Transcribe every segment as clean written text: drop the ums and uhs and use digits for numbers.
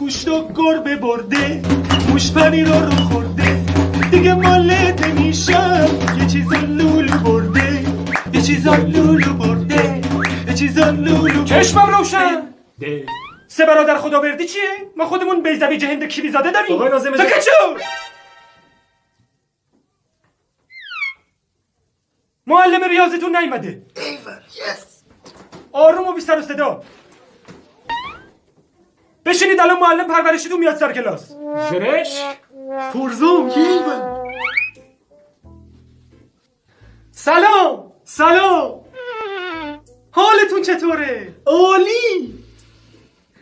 گوشت و گربه برده، موش پنیر رو خورده، دیگه مالت نمیشم، یه چیز لولو برده، یه چیز لولو برده، یه چیز لولو. چشمم روشن. ده. سه برادر خداوردی چیه؟ ما خودمون بیزوی هند کیوی زاده داریم. آقای ناظم ساکت شو. معلم ریاضیتون نیومده. آروم و بی سر و صدا. بشینید الان معلم پرورشیتون میاد سر کلاس. فرش پرزام کیوه. سلام. سلام. حالتون چطوره؟ عالی.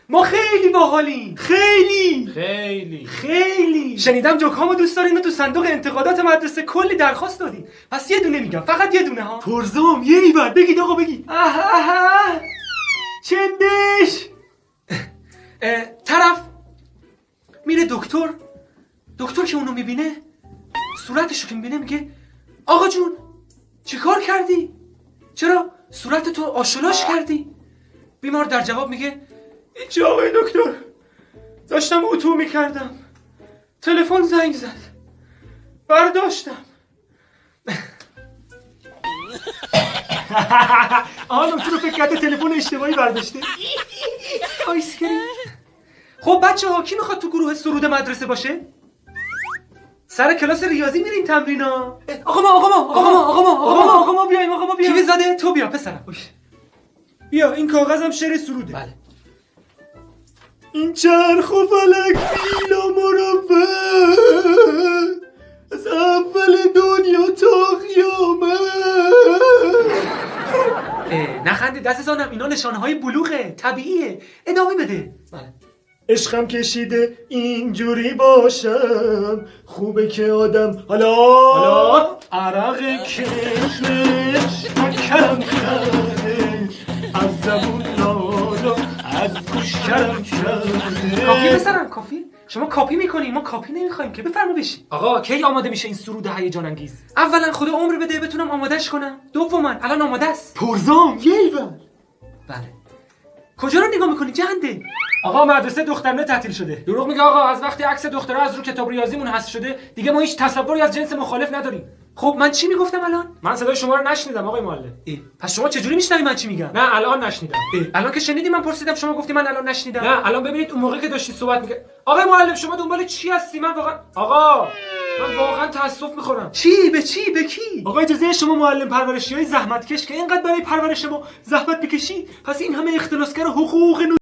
ما خیلی باحالیم. خیلی خیلی. شنیدم جوکامو دوست دارین و تو صندوق انتقادات مدرسه کلی درخواست دادین. پس یه دونه میگم، فقط یه دونه ها. پرزام یه بار بگید آقا بگید. چندش. طرف میره دکتر که اونو میبینه صورتشو که میبینه میگه آقا جون چی کار کردی؟ چرا صورتتو آشولاش کردی؟ بیمار در جواب میگه هیچی آقای دکتر، داشتم اتو میکردم، تلفن زنگ زد، برداشتم. دکتر فکر کرده تلفن اشتباهی برداشته. آیسکریم. خب بچه ها کی میخواد تو گروه سرود مدرسه باشه؟ سر کلاس ریاضی میرین تمرینا. آقا ما بیایم. کیوی زاده تو بیا پسرم. بیا این کاغذم شعر سروده. بله. این چرخ و فلک بیلا مروت، از اول دنیا تا قیامت. نخندی دست زانم، اینا نشانهای بلوغه، طبیعیه. ادامه بده. بله. عشقم کشیده اینجوری باشم، خوبه که آدم حالا عرق کشمش کرم کرده، از زبون نازو از گوش کرم کرده. کافی پسرم کافی. شما کاپی میکنین، ما کاپی نمیخوایم که. بفرما بشین. آقا کی آماده میشه این سرود هیجان انگیز؟ اولا خدا عمر بده بتونم آمادهش کنم. دوما الان آماده است. پرزام یه بار. بله. کجا رو نگاه میکنی جنده؟ آقا مدرسه دخترانه تعطیل شده. دروغ میگه آقا، از وقتی عکس دخترها از رو کتاب ریاضیمون حذف شده دیگه ما هیچ تصوری از جنس مخالف نداریم. خب من چی میگفتم الان؟ من صدای شما رو نشنیدم آقای معلم. پس شما چجوری میشنوی من چی میگم؟ نه الان نشنیدم. الان که شنیدی من پرسیدم شما گفتی من الان نشنیدم. نه الان ببینید اون موقع که داشتی صحبت میگه آقای معلم شما دنبال چی هستی؟ من واقعا تاسف میخورم. چی به کی؟ آقا اجازه شما معلم پرورشیای زحمتکش که اینقدر برای پرورش ما زحمت بکشی، پس این همه اختلاسگر حقوق